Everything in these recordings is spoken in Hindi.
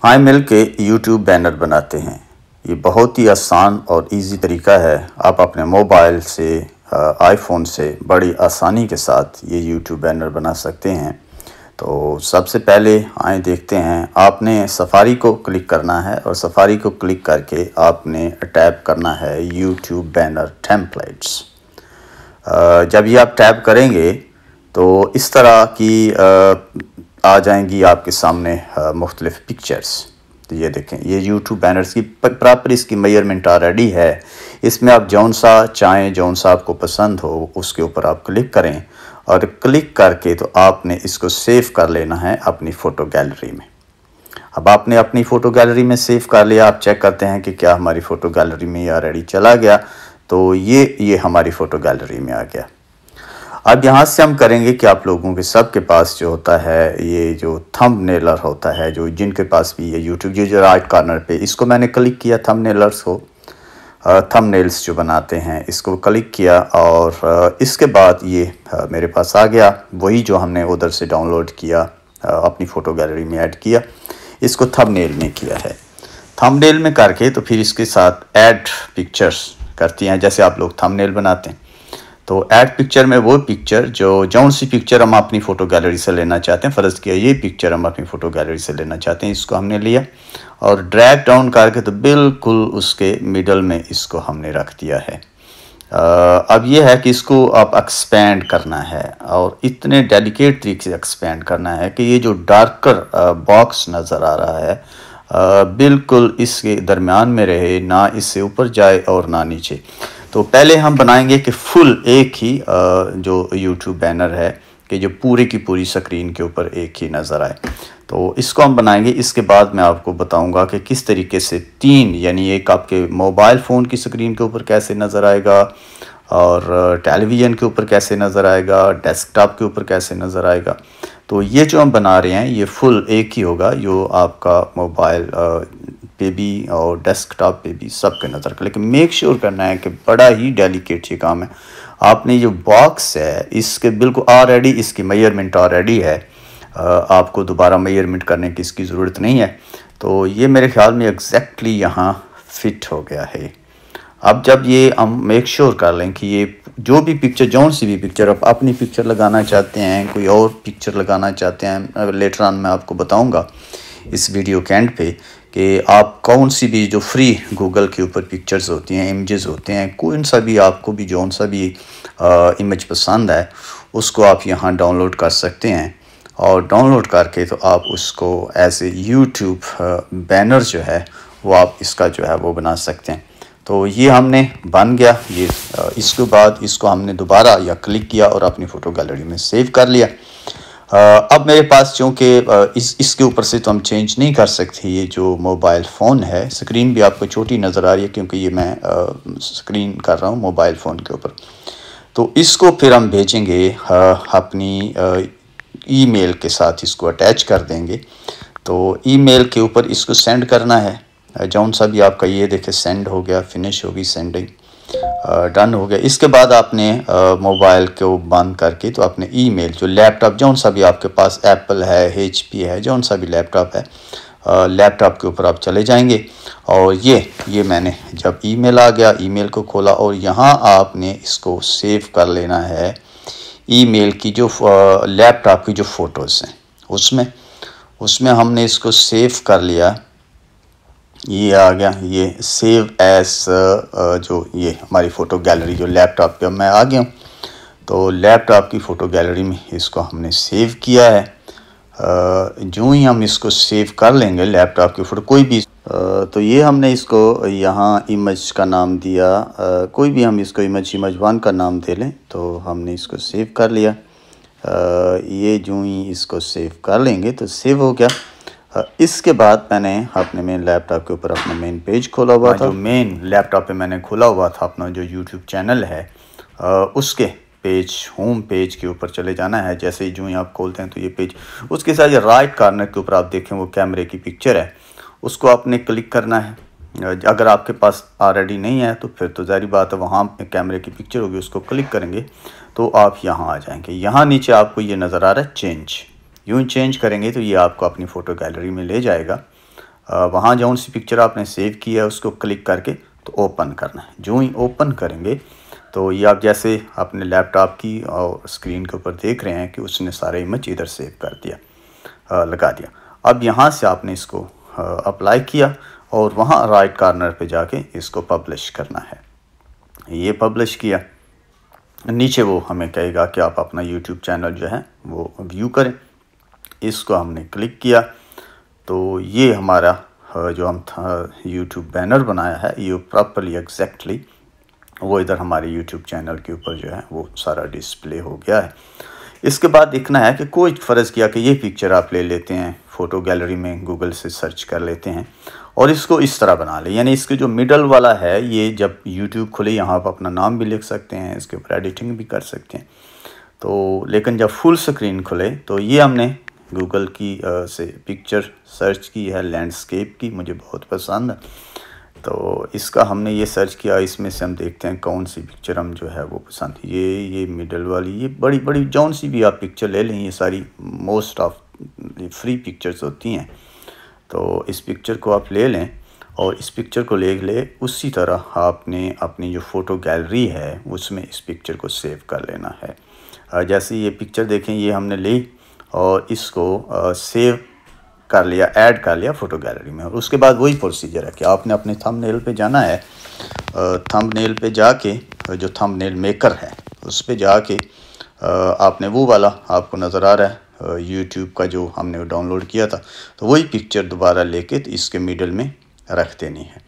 आए मिल के यूट्यूब बैनर बनाते हैं। ये बहुत ही आसान और इजी तरीका है। आप अपने मोबाइल से आईफोन से बड़ी आसानी के साथ ये यूट्यूब बैनर बना सकते हैं। तो सबसे पहले आए देखते हैं। आपने सफारी को क्लिक करना है और सफारी को क्लिक करके आपने टैप करना है यूट्यूब बैनर टेम्पलेट्स। जब ये आप टैप करेंगे तो इस तरह की आ जाएंगी आपके सामने मुख्तलिफ पिक्चर्स। तो ये देखें, ये यूट्यूब बैनर्स की प्रॉपर इसकी मेजरमेंट ऑलरेडी है। इसमें आप जौन सा चाहें, जौन सा आपको पसंद हो उसके ऊपर आप क्लिक करें और क्लिक करके तो आपने इसको सेव कर लेना है अपनी फ़ोटो गैलरी में। अब आपने अपनी फ़ोटो गैलरी में सेव कर लिया। आप चेक करते हैं कि क्या हमारी फ़ोटो गैलरी में ऑलरेडी चला गया। तो ये हमारी फ़ोटो गैलरी में आ गया। अब यहाँ से हम करेंगे कि आप लोगों के सब के पास जो होता है ये जो थंबनेलर होता है, जो जिनके पास भी ये यूट्यूब जो राइट कॉर्नर पे इसको मैंने क्लिक किया, थंबनेलर्स को थंबनेल्स जो बनाते हैं इसको क्लिक किया और इसके बाद ये मेरे पास आ गया। वही जो हमने उधर से डाउनलोड किया, अपनी फ़ोटो गैलरी में ऐड किया, इसको थंबनेल में किया है। थंबनेल में करके तो फिर इसके साथ ऐड पिक्चर्स करती हैं। जैसे आप लोग थंबनेल बनाते हैं तो ऐड पिक्चर में वो पिक्चर जो जौन सी पिक्चर हम अपनी फ़ोटो गैलरी से लेना चाहते हैं, फ़र्ज़ किया ये पिक्चर हम अपनी फ़ोटो गैलरी से लेना चाहते हैं, इसको हमने लिया और ड्रैग डाउन करके तो बिल्कुल उसके मिडल में इसको हमने रख दिया है। अब ये है कि इसको आप एक्सपेंड करना है और इतने डेलिकेट तरीके से एक्सपेंड करना है कि ये जो डार्कर बॉक्स नज़र आ रहा है बिल्कुल इसके दरमियान में रहे, ना इससे ऊपर जाए और ना नीचे। तो पहले हम बनाएंगे कि फुल एक ही जो यूट्यूब बैनर है कि जो पूरी की पूरी स्क्रीन के ऊपर एक ही नज़र आए। तो इसको हम बनाएंगे। इसके बाद मैं आपको बताऊंगा कि किस तरीके से तीन, यानी एक आपके मोबाइल फ़ोन की स्क्रीन के ऊपर कैसे नज़र आएगा और टेलीविज़न के ऊपर कैसे नज़र आएगा, डेस्कटॉप के ऊपर कैसे नज़र आएगा। तो ये जो हम बना रहे हैं ये फुल एक ही होगा, जो आपका मोबाइल पे भी और डेस्कटॉप पे भी सब के नज़र का। लेकिन मेक श्योर करना है कि बड़ा ही डेलिकेट ये काम है। आपने जो बॉक्स है इसके बिल्कुल ऑलरेडी इसकी मेजरमेंट ऑलरेडी है, आपको दोबारा मेजरमेंट करने की इसकी ज़रूरत नहीं है। तो ये मेरे ख्याल में एग्जैक्टली यहाँ फिट हो गया है। अब जब ये हम मेक श्योर कर लें कि ये जो भी पिक्चर, जौन सी भी पिक्चर आप अपनी पिक्चर लगाना चाहते हैं, कोई और पिक्चर लगाना चाहते हैं, लेटर ऑन मैं आपको बताऊंगा इस वीडियो के एंड पे कि आप कौन सी भी जो फ्री गूगल के ऊपर पिक्चर्स होती हैं, इमेजेस होते हैं, कौन सा भी आपको भी जौन सा भी इमेज पसंद है उसको आप यहाँ डाउनलोड कर सकते हैं और डाउनलोड करके तो आप उसको एज ए यूट्यूब बैनर जो है वो आप इसका जो है वो बना सकते हैं। तो ये हमने बन गया ये। इसके बाद इसको हमने दोबारा या क्लिक किया और अपनी फ़ोटो गैलरी में सेव कर लिया। अब मेरे पास चूँकि इसके ऊपर से तो हम चेंज नहीं कर सकते, ये जो मोबाइल फ़ोन है, स्क्रीन भी आपको छोटी नज़र आ रही है क्योंकि ये मैं स्क्रीन कर रहा हूँ मोबाइल फ़ोन के ऊपर। तो इसको फिर हम भेजेंगे अपनी ईमेल के साथ, इसको अटैच कर देंगे। तो ईमेल के ऊपर इसको सेंड करना है, जौन सा भी आपका, ये देखे सेंड हो गया, फिनिश होगी सेंडिंग, डन हो गया। इसके बाद आपने मोबाइल को बंद करके तो अपने ईमेल जो लैपटॉप जौन सा भी आपके पास एप्पल है, HP है, जौन सा भी लैपटॉप है, लैपटॉप के ऊपर आप चले जाएंगे और ये मैंने जब ईमेल आ गया, ईमेल को खोला और यहाँ आपने इसको सेव कर लेना है ईमेल की जो लैपटॉप की जो फ़ोटोज़ हैं उसमें हमने इसको सेव कर लिया। ये आ गया, ये सेव एस जो ये हमारी फ़ोटो गैलरी जो लैपटॉप पे मैं आ गया हूँ। तो लैपटॉप की फ़ोटो गैलरी में इसको हमने सेव किया है। जो ही हम इसको सेव कर लेंगे लैपटॉप की फ़ोटो कोई भी, तो ये हमने इसको यहाँ इमेज का नाम दिया, कोई भी हम इसको इमेज 1 का नाम दे लें। तो हमने इसको सेव कर लिया। ये जो ही इसको सेव कर लेंगे तो सेव हो गया। इसके बाद मैंने अपने मेन लैपटॉप के ऊपर अपना मेन पेज खोला हुआ था। जो मेन लैपटॉप पे मैंने खोला हुआ था अपना जो यूट्यूब चैनल है, उसके पेज, होम पेज के ऊपर चले जाना है। जैसे ही जो ही आप खोलते हैं तो ये पेज, उसके साथ राइट कॉर्नर के ऊपर आप देखें वो कैमरे की पिक्चर है, उसको आपने क्लिक करना है। अगर आपके पास ऑलरेडी नहीं है तो फिर तो ज़ाहिर बात है वहाँ कैमरे की पिक्चर होगी, उसको क्लिक करेंगे तो आप यहाँ आ जाएंगे। यहाँ नीचे आपको ये नज़र आ रहा है चेंज, यूँ चेंज करेंगे तो ये आपको अपनी फ़ोटो गैलरी में ले जाएगा। वहाँ जौन सी पिक्चर आपने सेव की है उसको क्लिक करके तो ओपन करना है। जो ही ओपन करेंगे तो ये आप जैसे अपने लैपटॉप की और स्क्रीन के ऊपर देख रहे हैं कि उसने सारा इमेज इधर सेव कर दिया, लगा दिया। अब यहाँ से आपने इसको अप्लाई किया और वहाँ राइट कॉर्नर पे जाके इसको पब्लिश करना है। ये पब्लिश किया, नीचे वो हमें कहेगा कि आप अपना यूट्यूब चैनल जो है वो व्यू करें। इसको हमने क्लिक किया तो ये हमारा जो हम यूट्यूब बैनर बनाया है ये प्रॉपरली एग्जैक्टली वो इधर हमारे यूट्यूब चैनल के ऊपर जो है वो सारा डिस्प्ले हो गया है। इसके बाद देखना है कि कोई फ़र्ज़ किया कि ये पिक्चर आप ले लेते हैं, फ़ोटो गैलरी में गूगल से सर्च कर लेते हैं और इसको इस तरह बना लें। यानी इसके जो मिडल वाला है ये जब यूट्यूब खुले यहाँ आप अपना नाम भी लिख सकते हैं, इसके ऊपर एडिटिंग भी कर सकते हैं। तो लेकिन जब फुल स्क्रीन खुले तो ये हमने गूगल की से पिक्चर सर्च की है लैंडस्केप की, मुझे बहुत पसंद है। तो इसका हमने ये सर्च किया, इसमें से हम देखते हैं कौन सी पिक्चर हम जो है वो पसंद। ये मिडल वाली, ये बड़ी बड़ी जौन सी भी आप पिक्चर ले लें, ये सारी मोस्ट ऑफ फ्री पिक्चर्स होती हैं। तो इस पिक्चर को आप ले लें और इस पिक्चर को ले उसी तरह आपने अपनी जो फ़ोटो गैलरी है उसमें इस पिक्चर को सेव कर लेना है। जैसे ये पिक्चर देखें, ये हमने ली और इसको सेव कर लिया, ऐड कर लिया फ़ोटो गैलरी में। और उसके बाद वही प्रोसीजर है कि आपने अपने थंबनेल पे जाना है। थंबनेल पे जाके जो थंबनेल मेकर है उस पे जाके आपने वो वाला आपको नज़र आ रहा है यूट्यूब का जो हमने डाउनलोड किया था, तो वही पिक्चर दोबारा लेके तो इसके मिडल में रख देनी है।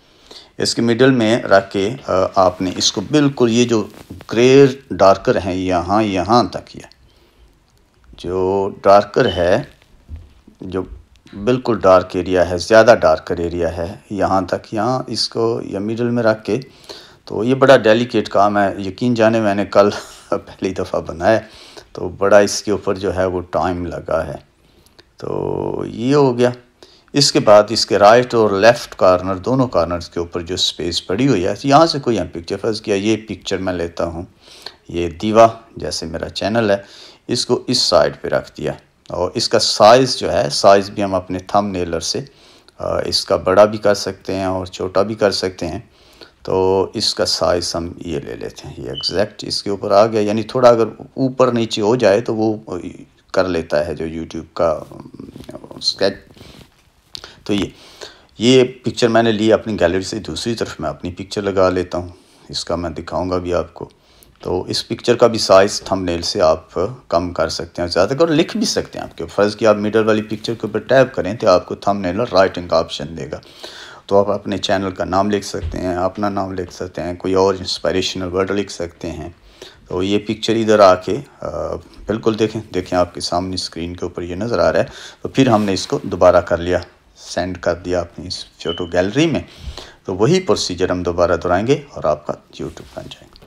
इसके मिडल में रख के आपने इसको बिल्कुल ये जो ग्रे डार्कर हैं यहाँ तक, ये जो डार्कर है, जो बिल्कुल डार्क एरिया है, ज़्यादा डार्कर एरिया है, यहाँ तक, यहाँ इसको या मिडल में रख के, तो ये बड़ा डेलिकेट काम है। यकीन जाने मैंने कल पहली दफ़ा बनाया तो बड़ा इसके ऊपर जो है वो टाइम लगा है। तो ये हो गया। इसके बाद इसके राइट और लेफ़्ट कॉर्नर, दोनों कॉर्नर्स के ऊपर जो स्पेस पड़ी हुई है, यहाँ से कोई हम पिक्चर फ़र्ज़ किया, ये पिक्चर मैं लेता हूँ, ये दीवा जैसे मेरा चैनल है, इसको इस साइड पे रख दिया। और इसका साइज़ जो है, साइज़ भी हम अपने थंबनेलर से इसका बड़ा भी कर सकते हैं और छोटा भी कर सकते हैं। तो इसका साइज़ हम ये ले लेते हैं, ये एग्जैक्ट इसके ऊपर आ गया। यानी थोड़ा अगर ऊपर नीचे हो जाए तो वो कर लेता है जो यूट्यूब का स्केच। तो ये पिक्चर मैंने ली अपनी गैलरी से, दूसरी तरफ मैं अपनी पिक्चर लगा लेता हूँ, इसका मैं दिखाऊंगा भी आपको। तो इस पिक्चर का भी साइज़ थंबनेल से आप कम कर सकते हैं, ज़्यादा कर लिख भी सकते हैं। आपके फ़र्ज़ कि आप मिडल वाली पिक्चर के ऊपर टैप करें तो आपको थंबनेल और राइटिंग का ऑप्शन देगा। तो आप अपने चैनल का नाम लिख सकते हैं, अपना नाम लिख सकते हैं, कोई और इंस्पिरेशनल वर्ड लिख सकते हैं। तो ये पिक्चर इधर आके बिल्कुल देखें आपके सामने स्क्रीन के ऊपर ये नज़र आ रहा है। तो फिर हमने इसको दोबारा कर लिया, सेंड कर दिया अपनी इस फ़ोटो गैलरी में। तो वही प्रोसीजर हम दोबारा दोहराएंगे और आपका यूट्यूब बन जाएगा।